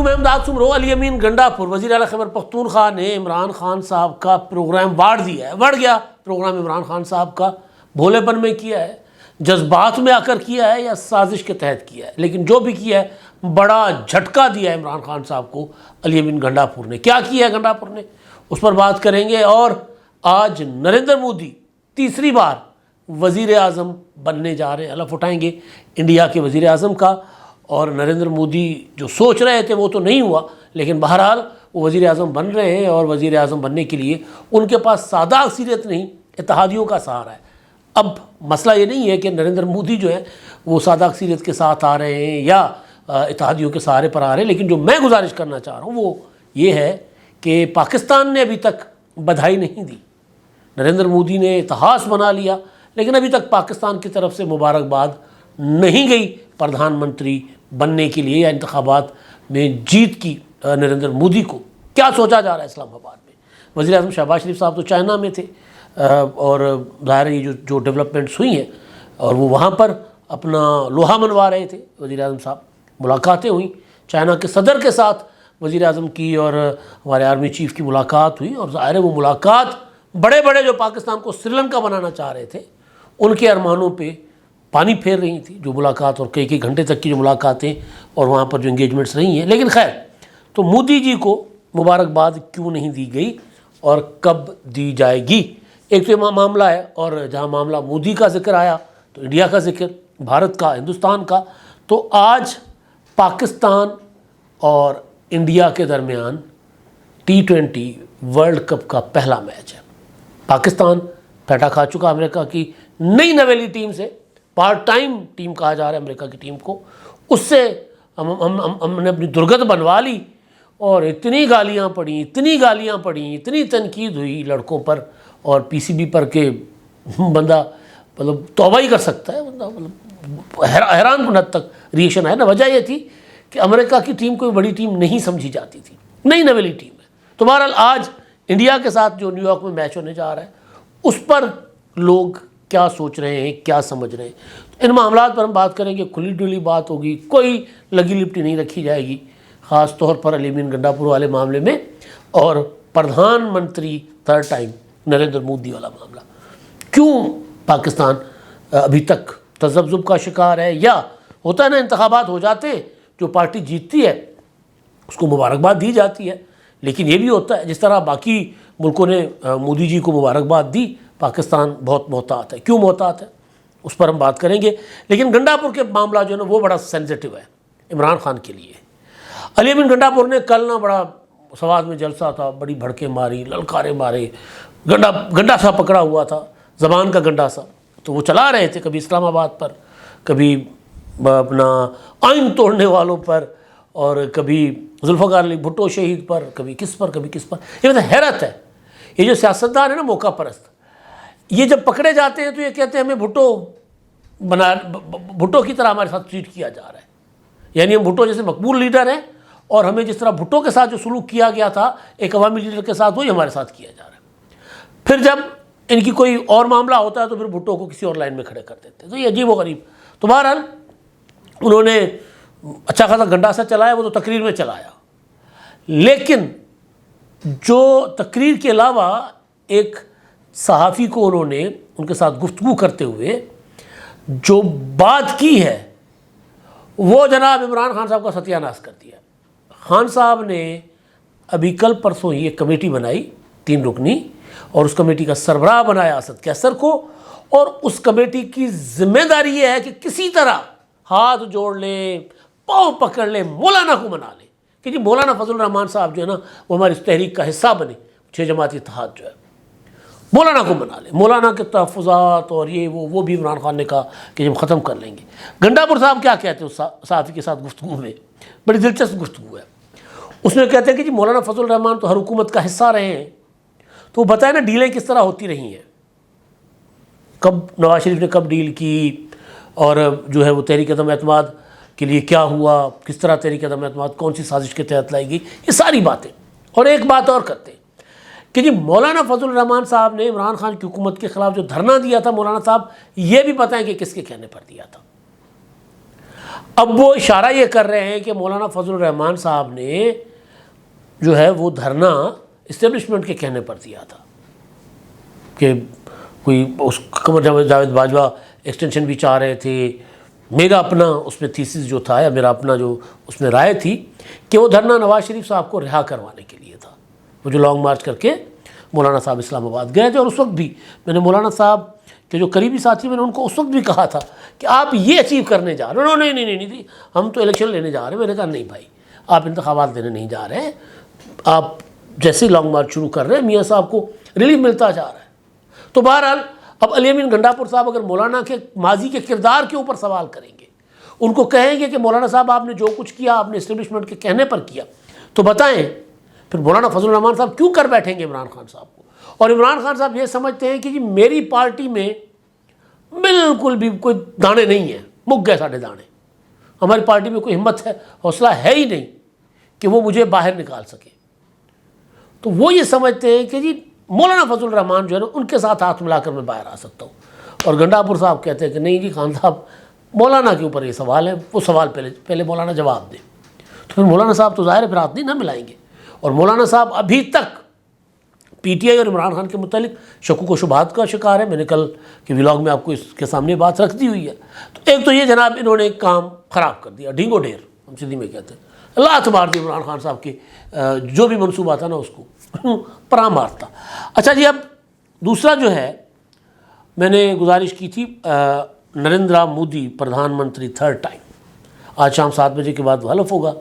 میں امداد سمرو علی امین گنڈاپور وزیر اعلیٰ خیبر پختونخوا نے عمران خان صاحب کا پروگرام واڑ دیا ہے. وڑ گیا پروگرام عمران خان صاحب کا. بھولے پن میں کیا ہے, جذبات میں آ کر کیا ہے یا سازش کے تحت کیا ہے, لیکن جو بھی کیا ہے بڑا جھٹکا دیا ہے عمران خان صاحب کو علی امین گنڈاپور نے. کیا کیا ہے گنڈاپور نے, اس پر بات کریں گے. اور آج نریندر مودی تیسری بار وزیر اعظم بننے جا رہے ہیں. حلف اٹھائیں گے انڈیا کے وزیر اعظم کا. اور نریندر مودی جو سوچ رہے تھے وہ تو نہیں ہوا, لیکن بہرحال وہ وزیر اعظم بن رہے ہیں. اور وزیر اعظم بننے کے لیے ان کے پاس سادہ اکثریت نہیں, اتحادیوں کا سہارا ہے. اب مسئلہ یہ نہیں ہے کہ نریندر مودی جو ہے وہ سادہ اکثریت کے ساتھ آ رہے ہیں یا اتحادیوں کے سہارے پر آ رہے ہیں, لیکن جو میں گزارش کرنا چاہ رہا ہوں وہ یہ ہے کہ پاکستان نے ابھی تک بدھائی نہیں دی. نریندر مودی نے اتحاد بنا لیا, لیکن ابھی تک پاکستان کی طرف سے مبارکباد نہیں گئی پردھان منتری بننے کے لیے یا انتخابات میں جیت کی نریندر مودی کو. کیا سوچا جا رہا ہے اسلام آباد میں؟ وزیر اعظم شہباز شریف صاحب تو چائنا میں تھے, اور ظاہر ہے یہ جو ڈیولپمنٹس ہوئی ہیں اور وہ وہاں پر اپنا لوہا منوا رہے تھے وزیر اعظم صاحب. ملاقاتیں ہوئیں چائنا کے صدر کے ساتھ وزیر اعظم کی, اور ہمارے آرمی چیف کی ملاقات ہوئی. اور ظاہر ہے وہ ملاقات بڑے بڑے جو پاکستان کو سری لنکا بنانا چاہ رہے تھے ان کے ارمانوں پہ پانی پھیر رہی تھی جو ملاقات, اور کئی گھنٹے تک کی جو ملاقاتیں اور وہاں پر جو انگیجمنٹس رہی ہیں. لیکن خیر, تو مودی جی کو مبارکباد کیوں نہیں دی گئی اور کب دی جائے گی؟ ایک تو یہ معاملہ ہے, اور جہاں معاملہ مودی کا ذکر آیا تو انڈیا کا ذکر, بھارت کا, ہندوستان کا. تو آج پاکستان اور انڈیا کے درمیان T20 ورلڈ کپ کا پہلا میچ ہے. پاکستان پھیٹا کھا چکا امریکہ کی نئی نویلی ٹیم سے, پارٹ ٹائم ٹیم کہا جا رہا ہے امریکہ کی ٹیم کو. اس سے ہم نے اپنی درگت بنوا لی, اور اتنی گالیاں پڑیں, اتنی تنقید ہوئی لڑکوں پر اور PCB پر کہ بندہ مطلب توبہ ہی کر سکتا ہے. بندہ مطلب حیران کن حد تک ریئیکشن ہے نا. وجہ یہ تھی کہ امریکہ کی ٹیم کوئی بڑی ٹیم نہیں سمجھی جاتی تھی, نئی نویلی ٹیم ہے. تو بہرحال آج انڈیا کے ساتھ جو نیو یارک میں میچ ہونے جا رہا ہے اس پر لوگ کیا سوچ رہے ہیں, کیا سمجھ رہے ہیں, ان معاملات پر ہم بات کریں گے. کھلی ڈلی بات ہوگی, کوئی لگی لپٹی نہیں رکھی جائے گی, خاص طور پر علی امین گنڈاپور والے معاملے میں, اور پردھان منتری تھرڈ ٹائم نریندر مودی والا معاملہ. کیوں پاکستان ابھی تک تذبذب کا شکار ہے؟ یا ہوتا ہے نا انتخابات ہو جاتے ہیں, جو پارٹی جیتتی ہے اس کو مبارکباد دی جاتی ہے, لیکن یہ بھی ہوتا ہے جس طرح باقی ملکوں نے مودی جی کو مبارکباد دی, پاکستان بہت محتاط ہے. کیوں محتاط ہے اس پر ہم بات کریں گے. لیکن گنڈاپور کے معاملہ جو ہے نا وہ بڑا سینسٹیو ہے عمران خان کے لیے. علی امین گنڈاپور نے کل نا بڑا سوات میں جلسہ تھا, بڑی بھڑکے ماری, للکارے مارے, گنڈا سا پکڑا ہوا تھا, زبان کا گنڈا سا, تو وہ چلا رہے تھے کبھی اسلام آباد پر, کبھی اپنا آئین توڑنے والوں پر, اور کبھی ذوالفقار علی بھٹو شہید پر, کبھی کس پر کبھی کس پر. یہ مطلب حیرت ہے, یہ جو سیاستدان ہے نا موقع پرست, یہ جب پکڑے جاتے ہیں تو یہ کہتے ہیں ہمیں بھٹو کی طرح ہمارے ساتھ ٹریٹ کیا جا رہا ہے. یعنی ہم بھٹو جیسے مقبول لیڈر ہیں, اور ہمیں جس طرح بھٹو کے ساتھ جو سلوک کیا گیا تھا ایک عوامی لیڈر کے ساتھ, وہی ہمارے ساتھ کیا جا رہا ہے. پھر جب ان کی کوئی اور معاملہ ہوتا ہے تو پھر بھٹو کو کسی اور لائن میں کھڑے کر دیتے ہیں. تو یہ عجیب و غریب. تو بہرحال انہوں نے اچھا خاصا گنڈا سا چلایا, وہ تو تقریر میں چلایا, لیکن جو تقریر کے علاوہ ایک صحافی کو انہوں نے ان کے ساتھ گفتگو کرتے ہوئے جو بات کی ہے وہ جناب عمران خان صاحب کا ستیہ ناش کر دیا. خان صاحب نے ابھی کل پرسوں ہی ایک کمیٹی بنائی 3 رکنی, اور اس کمیٹی کا سربراہ بنایا اسد کیسر کو, اور اس کمیٹی کی ذمہ داری یہ ہے کہ کسی طرح ہاتھ جوڑ لیں, پاؤں پکڑ لیں, مولانا کو منا لیں کہ جی مولانا فضل الرحمان صاحب جو ہے نا وہ ہماری اس تحریک کا حصہ بنے, 6 جماعتی اتحاد جو ہے, مولانا کو منا لیں. مولانا کے تحفظات اور یہ وہ بھی عمران خان نے کہا کہ جب ختم کر لیں گے. گنڈاپور صاحب کیا کہتے ہیں اس صحافی کے ساتھ گفتگو میں, بڑی دلچسپ گفتگو ہے. اس میں کہتے ہیں کہ جی مولانا فضل الرحمان تو ہر حکومت کا حصہ رہے ہیں, تو وہ بتائیں نا ڈیلیں کس طرح ہوتی رہی ہیں, کب نواز شریف نے کب ڈیل کی, اور جو ہے وہ تحریک عدم اعتماد کے لیے کیا ہوا, کس طرح تحریک عدم اعتماد کون سی سازش کے تحت لائی گئی, یہ ساری باتیں. اور ایک بات اور کرتے ہیں کہ جی مولانا فضل الرحمان صاحب نے عمران خان کی حکومت کے خلاف جو دھرنا دیا تھا, مولانا صاحب یہ بھی بتائیں کہ کس کے کہنے پر دیا تھا. اب وہ اشارہ یہ کر رہے ہیں کہ مولانا فضل الرحمان صاحب نے جو ہے وہ دھرنا اسٹیبلشمنٹ کے کہنے پر دیا تھا کہ کوئی اس قمر جاوید باجوہ ایکسٹینشن بھی چاہ رہے تھے. میرا اپنا اس میں تھیسس جو تھا یا میرا اپنا جو اس میں رائے تھی کہ وہ دھرنا نواز شریف صاحب کو رہا کروانے کے لیے تھا. وہ جو لانگ مارچ کر کے مولانا صاحب اسلام آباد گئے تھے, اور اس وقت بھی میں نے مولانا صاحب کے جو قریبی ساتھی میں نے ان کو اس وقت بھی کہا تھا کہ آپ یہ اچیو کرنے جا رہے ہیں. نہیں ہم تو الیکشن لینے جا رہے ہیں. میں نے کہا نہیں بھائی, آپ انتخابات لینے نہیں جا رہے ہیں. آپ جیسے ہی لانگ مارچ شروع کر رہے ہیں میاں صاحب کو ریلیف ملتا جا رہا ہے. تو بہرحال اب علی امین گنڈا پور صاحب اگر مولانا کے ماضی کے کردار کے اوپر سوال کریں گے, ان کو کہیں گے کہ مولانا صاحب آپ نے جو کچھ کیا آپ نے اسٹیبلشمنٹ کے کہنے پر کیا, تو بتائیں پھر مولانا فضل الرحمان صاحب کیوں کر بیٹھیں گے عمران خان صاحب کو؟ اور عمران خان صاحب یہ سمجھتے ہیں کہ جی میری پارٹی میں بالکل بھی کوئی دانے نہیں ہیں, مک گئے ساڑھے دانے, ہماری پارٹی میں کوئی ہمت ہے, حوصلہ ہے ہی نہیں کہ وہ مجھے باہر نکال سکے. تو وہ یہ سمجھتے ہیں کہ جی مولانا فضل الرحمان جو ہے نا ان کے ساتھ ہاتھ ملا کر میں باہر آ سکتا ہوں. اور گنڈا پور صاحب کہتے ہیں کہ نہیں جی خان صاحب مولانا کے اوپر یہ سوال ہے, وہ سوال پہلے مولانا جواب دیں. تو پھر مولانا صاحب تو ظاہر ہے پھر ہاتھ نہیں نہ ملائیں گے. اور مولانا صاحب ابھی تک پی ٹی آئی اور عمران خان کے متعلق شکوک و شبہات کا شکار ہے. میں نے کل کے ولاگ میں آپ کو اس کے سامنے بات رکھ دی ہوئی ہے. تو ایک تو یہ جناب انہوں نے ایک کام خراب کر دیا, ڈھینگو ڈھیر ہم سندھی میں کہتے ہیں, اللہ اعتبار دی عمران خان صاحب کے جو بھی منصوبہ تھا نا اس کو پرا مارتا. اچھا جی, اب دوسرا جو ہے میں نے گزارش کی تھی نریندرا مودی پردھان منتری تھرڈ ٹائم, آج شام 7 بجے کے بعد وہ حلف ہوگا.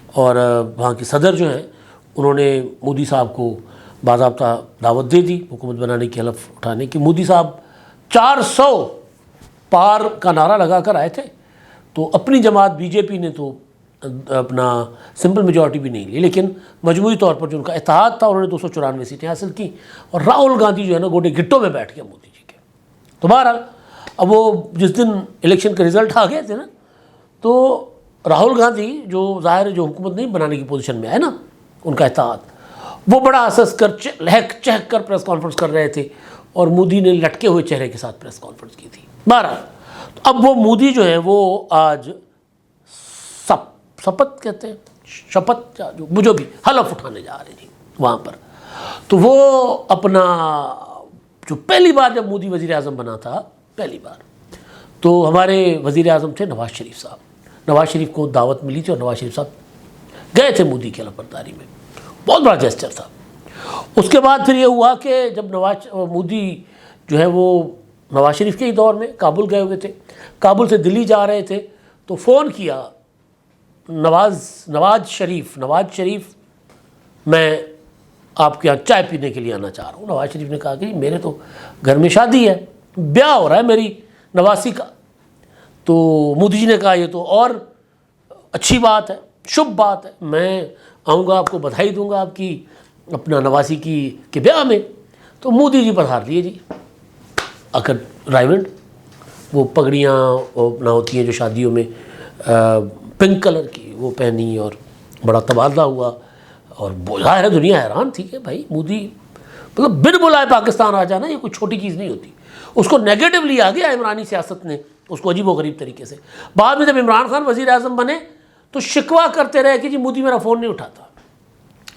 اور وہاں کے صدر جو ہیں انہوں نے مودی صاحب کو باضابطہ دعوت دے دی حکومت بنانے کی, حلف اٹھانے کی. مودی صاحب 400 پار کا نعرہ لگا کر آئے تھے. تو اپنی جماعت بی جے پی نے تو اپنا سمپل میجورٹی بھی نہیں لی, لیکن مجموعی طور پر جو ان کا اتحاد تھا انہوں نے 294 سیٹیں حاصل کی. اور راہل گاندھی جو ہے نا گوڈے گھٹوں میں بیٹھ گیا مودی جی کے. تو بہرحال اب وہ جس دن الیکشن کے رزلٹ آ گئے تھے نا, تو راہل گاندھی جو ظاہر جو حکومت نہیں بنانے کی پوزیشن میں ہے نا, ان کا اتحاد, وہ بڑا ہنس کر لہک چہک کر پریس کانفرنس کر رہے تھے, اور مودی نے لٹکے ہوئے چہرے کے ساتھ پریس کانفرنس کی تھی. بہرحال تو اب وہ مودی جو ہے وہ آج شپت کہتے ہیں, شپت جو بھی حلف اٹھانے جا رہے ہیں وہاں پر. تو وہ اپنا جو پہلی بار جب مودی وزیر اعظم بنا تھا پہلی بار, تو ہمارے وزیر اعظم تھے نواز شریف صاحب. نواز شریف کو دعوت ملی تھی اور نواز شریف صاحب گئے تھے مودی کی حلف برداری میں. بہت بڑا جیسچر تھا. اس کے بعد پھر یہ ہوا کہ جب مودی جو ہے وہ نواز شریف کے ہی دور میں کابل گئے ہوئے تھے, کابل سے دلی جا رہے تھے, تو فون کیا نواز شریف میں آپ کے یہاں چائے پینے کے لیے آنا چاہ رہا ہوں. نواز شریف نے کہا کہ میرے تو گھر میں شادی ہے, بیاہ ہو رہا ہے میری نواسی کا. تو مودی جی نے کہا یہ تو اور اچھی بات ہے, شبھ بات ہے, میں آؤں گا, آپ کو بدھائی دوں گا آپ کی اپنا نواسی کے بیاہ میں. تو مودی جی پدھار لیے جی آ کر رائیونڈ, وہ پگڑیاں نہ ہوتی ہیں جو شادیوں میں پنک کلر کی, وہ پہنی اور بڑا تبادلہ ہوا. اور ظاہر ہے دنیا حیران تھی کہ بھائی مودی مطلب بن بلائے پاکستان آ جانا یہ کوئی چھوٹی چیز نہیں ہوتی. اس کو نیگیٹو لیا گیا عمرانی سیاست نے, اس کو عجیب و غریب طریقے سے. بعد میں جب عمران خان وزیر اعظم بنے تو شکوہ کرتے رہے کہ جی مودی میرا فون نہیں اٹھاتا,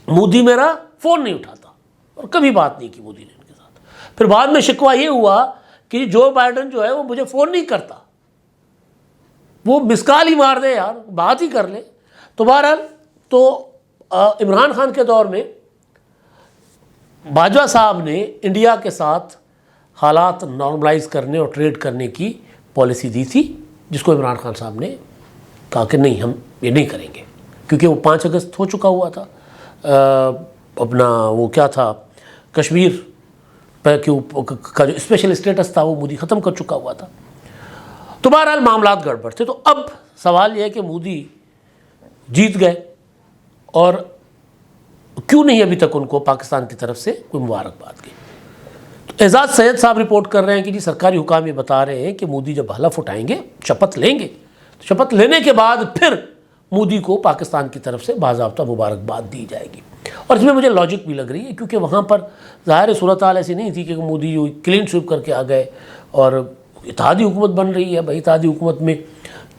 مودی میرا فون نہیں اٹھاتا, اور کبھی بات نہیں کی مودی نے ان کے ساتھ. پھر بعد میں شکوہ یہ ہوا کہ جو بائیڈن جو ہے وہ مجھے فون نہیں کرتا, وہ مس کال ہی مار دے یار, بات ہی کر لے. تو بہرحال تو عمران خان کے دور میں باجوہ صاحب نے انڈیا کے ساتھ حالات نارملائز کرنے اور ٹریڈ کرنے کی پالیسی دی تھی, جس کو عمران خان صاحب نے کہا کہ نہیں ہم یہ نہیں کریں گے, کیونکہ وہ 5 اگست ہو چکا ہوا تھا. اپنا وہ کیا تھا کشمیر کا جو اسپیشل اسٹیٹس تھا وہ مودی ختم کر چکا ہوا تھا. تو بہرحال معاملات گڑبڑ تھے. تو اب سوال یہ ہے کہ مودی جیت گئے, اور کیوں نہیں ابھی تک ان کو پاکستان کی طرف سے کوئی مبارکباد کی. تو اعزاز سید صاحب رپورٹ کر رہے ہیں کہ جی سرکاری حکام یہ بتا رہے ہیں کہ مودی جب حلف اٹھائیں گے, شپت لیں گے, تو شپت لینے کے بعد پھر مودی کو پاکستان کی طرف سے باضابطہ مبارکباد دی جائے گی. اور اس میں مجھے لاجک بھی لگ رہی ہے, کیونکہ وہاں پر ظاہر صورتحال ایسی نہیں تھی کہ مودی جو کلین سویپ کر کے آ گئے, اور اتحادی حکومت بن رہی ہے. بھائی اتحادی حکومت میں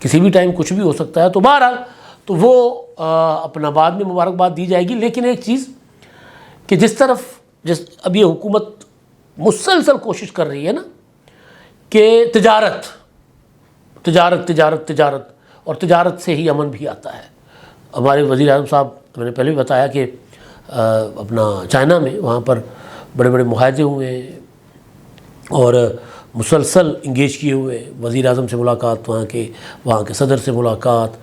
کسی بھی ٹائم کچھ بھی ہو سکتا ہے. تو بہرحال تو وہ اپنا بعد میں مبارکباد دی جائے گی. لیکن ایک چیز کہ جس اب یہ حکومت مسلسل کوشش کر رہی ہے نا کہ تجارت اور تجارت سے ہی امن بھی آتا ہے. ہمارے وزیر اعظم صاحب، میں نے پہلے بھی بتایا کہ اپنا چائنا میں وہاں پر بڑے بڑے معاہدے ہوئے اور مسلسل انگیج کیے ہوئے. وزیر اعظم سے ملاقات، وہاں کے صدر سے ملاقات،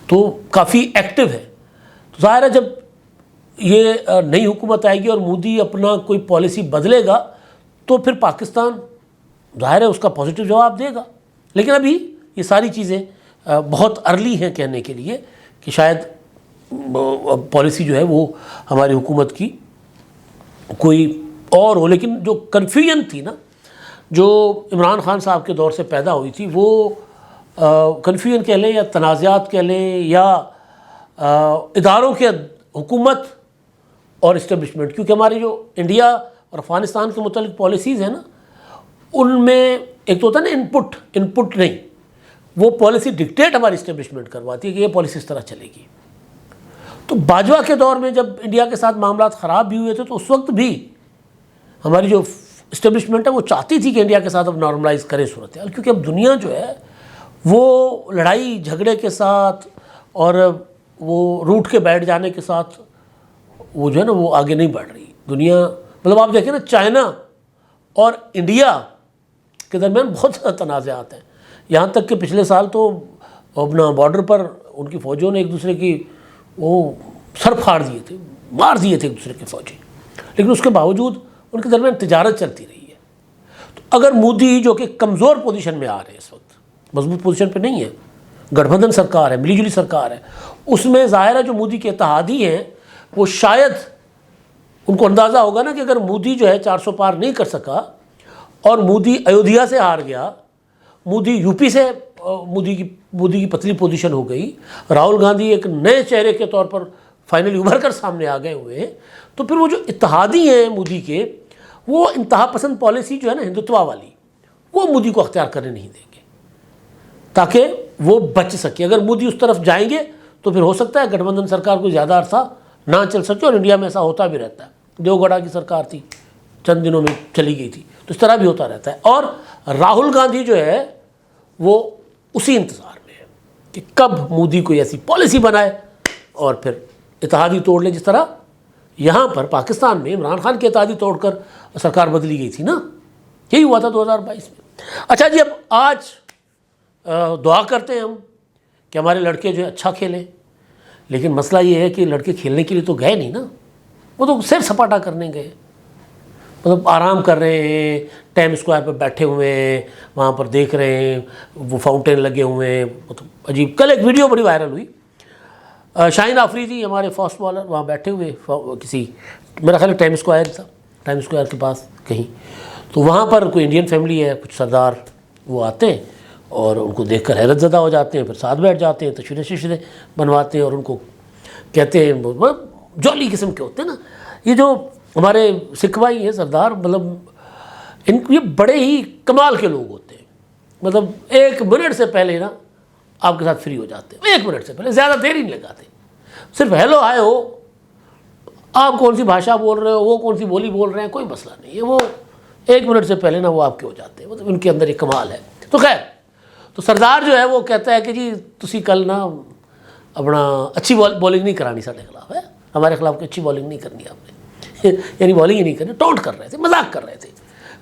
تو کافی ایکٹیو ہے. تو ظاہر ہے جب یہ نئی حکومت آئے گی اور مودی اپنا کوئی پالیسی بدلے گا تو پھر پاکستان ظاہر ہے اس کا پازیٹیو جواب دے گا. لیکن ابھی یہ ساری چیزیں بہت ارلی ہیں کہنے کے لیے کہ شاید پالیسی جو ہے وہ ہماری حکومت کی کوئی اور ہو. لیکن جو کنفیوژن تھی نا، جو عمران خان صاحب کے دور سے پیدا ہوئی تھی، وہ کنفیوژن کہہ لیں یا تنازعات کہہ لیں یا اداروں کے حکومت اور اسٹیبلشمنٹ، کیونکہ ہماری جو انڈیا اور افغانستان کے متعلق پالیسیز ہیں نا، ان میں ایک تو ہوتا ہے نا انپٹ نہیں، وہ پالیسی ڈکٹیٹ ہماری اسٹیبلشمنٹ کرواتی ہے کہ یہ پالیسی اس طرح چلے گی. تو باجوہ کے دور میں جب انڈیا کے ساتھ معاملات خراب بھی ہوئے تھے تو اس وقت بھی ہماری جو اسٹیبلشمنٹ ہے وہ چاہتی تھی کہ انڈیا کے ساتھ اب نارملائز کرے صورتحال، کیونکہ اب دنیا جو ہے وہ لڑائی جھگڑے کے ساتھ اور وہ روٹ کے بیٹھ جانے کے ساتھ وہ جو ہے نا وہ آگے نہیں بڑھ رہی. دنیا مطلب آپ دیکھیں نا، چائنا اور انڈیا کے درمیان بہت زیادہ تنازعات ہیں. یہاں تک کہ پچھلے سال تو اپنا بارڈر پر ان کی فوجوں نے ایک دوسرے کی وہ سر پھاڑ دیے تھے، مار دیے تھے ایک دوسرے کے فوجی. لیکن اس کے باوجود ان کے درمیان تجارت چلتی رہی ہے. تو اگر مودی جو کہ کمزور پوزیشن میں آ رہے ہیں، اس وقت مضبوط پوزیشن پہ نہیں ہے، گٹھ بندھن سرکار ہے، ملی جلی سرکار ہے، اس میں ظاہر ہے جو مودی کے اتحادی ہیں وہ شاید ان کو اندازہ ہوگا نا کہ اگر مودی جو ہے 400 پار نہیں کر سکا اور مودی ایودھیا سے ہار گیا، مودی یو پی سے مودی کی پتلی پوزیشن ہو گئی، راہل گاندھی ایک نئے چہرے کے طور پر فائنلی ابھر کر سامنے آ گئے ہوئے ہیں، تو پھر وہ جو اتحادی ہیں مودی کے، وہ انتہا پسند پالیسی جو ہے نا ہندوتوا والی، وہ مودی کو اختیار کرنے نہیں دیں گے تاکہ وہ بچ سکے. اگر مودی اس طرف جائیں گے تو پھر ہو سکتا ہے گٹھ بندھن سرکار کو زیادہ عرصہ نہ چل سکے، اور انڈیا میں ایسا ہوتا بھی رہتا ہے. دیو گڑھا کی سرکار تھی، چند دنوں میں چلی گئی تھی، تو اس طرح بھی ہوتا رہتا ہے. اور راہل گاندھی جو ہے وہ اسی انتظار میں ہے کہ کب مودی کوئی ایسی پالیسی بنائے اور پھر اتحادی توڑ لے، جس طرح یہاں پر پاکستان میں عمران خان کی اتحادی توڑ کر سرکار بدلی گئی تھی نا، یہی ہوا تھا 2022 میں. اچھا جی، اب آج دعا کرتے ہیں ہم کہ ہمارے لڑکے جو ہے اچھا کھیلیں. لیکن مسئلہ یہ ہے کہ لڑکے کھیلنے کے لیے تو گئے نہیں نا، وہ تو سیر سپاٹا کرنے گئے، مطلب آرام کر رہے ہیں، ٹائم اسکوائر پہ بیٹھے ہوئے ہیں، وہاں پر دیکھ رہے ہیں وہ فاؤنٹین لگے ہوئے ہیں، مطلب عجیب. کل ایک ویڈیو بڑی وائرل ہوئی، شاہین آفریدی ہمارے فاسٹ بالر وہاں بیٹھے ہوئے کسی، میرا خیال ہے ٹائم اسکوائر تھا، ٹائم اسکوائر کے پاس کہیں، تو وہاں پر کوئی انڈین فیملی ہے، کچھ سردار وہ آتے ہیں اور ان کو دیکھ کر حیرت زدہ ہو جاتے ہیں، پھر ساتھ بیٹھ جاتے ہیں، تصویریں بنواتے ہیں اور ان کو کہتے ہیں، جولی قسم کے ہوتے ہیں نا یہ جو ہمارے سکھ بھائی ہیں سردار، مطلب یہ بڑے ہی کمال کے لوگ ہوتے ہیں. مطلب 1 منٹ سے پہلے نا آپ کے ساتھ فری ہو جاتے ہیں، 1 منٹ سے پہلے، زیادہ دیر ہی نہیں لگاتے. صرف ہیلو ہائے ہو، آپ کون سی بھاشا بول رہے ہو، وہ کون سی بولی بول رہے ہیں، کوئی مسئلہ نہیں ہے، وہ 1 منٹ سے پہلے نا وہ آپ کے ہو جاتے ہیں. مطلب ان کے اندر ایک کمال ہے. تو خیر، تو سردار جو ہے وہ کہتا ہے کہ جی تسی کل نا اپنا اچھی بولنگ نہیں کرانی سارے خلاف ہے، ہمارے خلاف اچھی بولنگ نہیں کرنی آپ نے، یعنی بولنگ ہی نہیں کرنی، ٹونٹ کر رہے تھے، مذاق کر رہے تھے.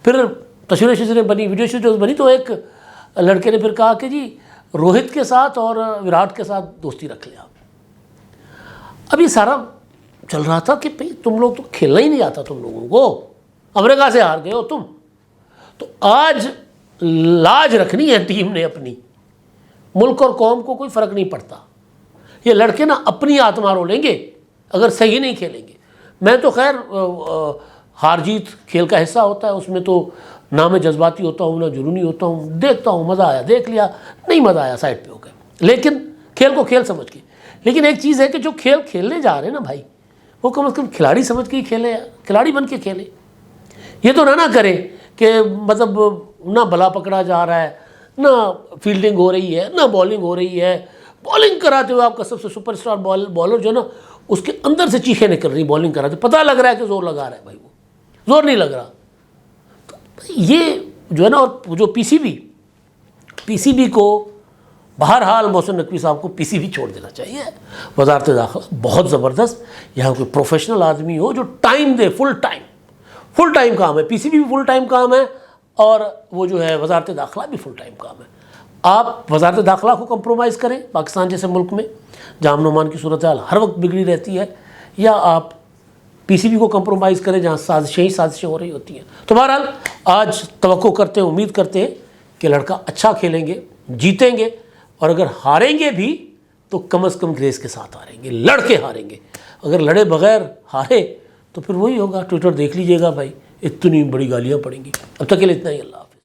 پھر تصویریں بنی، ویڈیو بنی، تو ایک لڑکے نے پھر کہا کہ جی روہت کے ساتھ اور وراٹ کے ساتھ دوستی رکھ لیا. اب یہ سارا چل رہا تھا کہ بھئی تم لوگ تو کھیلنا ہی نہیں آتا، تم لوگوں کو امریکہ سے ہار گئے ہو تم، تو آج لاج رکھنی ہے ٹیم نے اپنی، ملک اور قوم کو کوئی فرق نہیں پڑتا. یہ لڑکے نا اپنی آتما رو لیں گے اگر صحیح نہیں کھیلیں گے. میں تو خیر ہار جیت کھیل کا حصہ ہوتا ہے، اس میں تو نہ میں جذباتی ہوتا ہوں نہ جنونی ہوتا ہوں، دیکھتا ہوں، مزہ آیا دیکھ لیا، نہیں مزہ آیا سائڈ پہ ہو گئے، لیکن کھیل کو کھیل سمجھ کے. لیکن ایک چیز ہے کہ جو کھیل کھیلنے جا رہے ہیں نا بھائی، وہ کم از کم کھلاڑی سمجھ کے ہی کھیلے، کھلاڑی بن کے کھیلے. یہ تو نہ کرے کہ مطلب نہ بلا پکڑا جا رہا ہے، نہ فیلڈنگ ہو رہی ہے نہ بالنگ ہو رہی ہے. بالنگ کراتے ہوئے آپ کا سب سے سپر اسٹار بالر جو ہے نا اس کے اندر سے چیخیں نکل رہی بالنگ کراتے، پتہ لگ رہا ہے کہ زور لگا رہا ہے بھائی، وہ زور نہیں لگ رہا. تو یہ جو ہے نا، اور جو پی سی بی کو بہرحال محسن نقوی صاحب کو پی سی بی چھوڑ دینا چاہیے. وزارت داخلہ بہت زبردست، یہاں کوئی پروفیشنل آدمی ہو جو ٹائم دے، فل ٹائم کام ہے. پی سی بی بھی فل ٹائم کام ہے اور وہ جو ہے وزارت داخلہ بھی فل ٹائم کام ہے. آپ وزارت داخلہ کو کمپرومائز کریں پاکستان جیسے ملک میں جہاں امن و امان کی صورتحال ہر وقت بگڑی رہتی ہے، یا آپ پی سی بی کو کمپرومائز کریں جہاں سازشیں ہو رہی ہوتی ہیں. تو بہرحال آج توقع کرتے ہیں، امید کرتے ہیں کہ لڑکا اچھا کھیلیں گے، جیتیں گے، اور اگر ہاریں گے بھی تو کم از کم گریس کے ساتھ ہاریں گے، لڑ کے ہاریں گے. اگر لڑے بغیر ہارے تو پھر وہی ہوگا، ٹویٹر دیکھ لیجئے گا بھائی، اتنی بڑی گالیاں پڑیں گی. اب تک کے لیے اتنا ہی. اللہ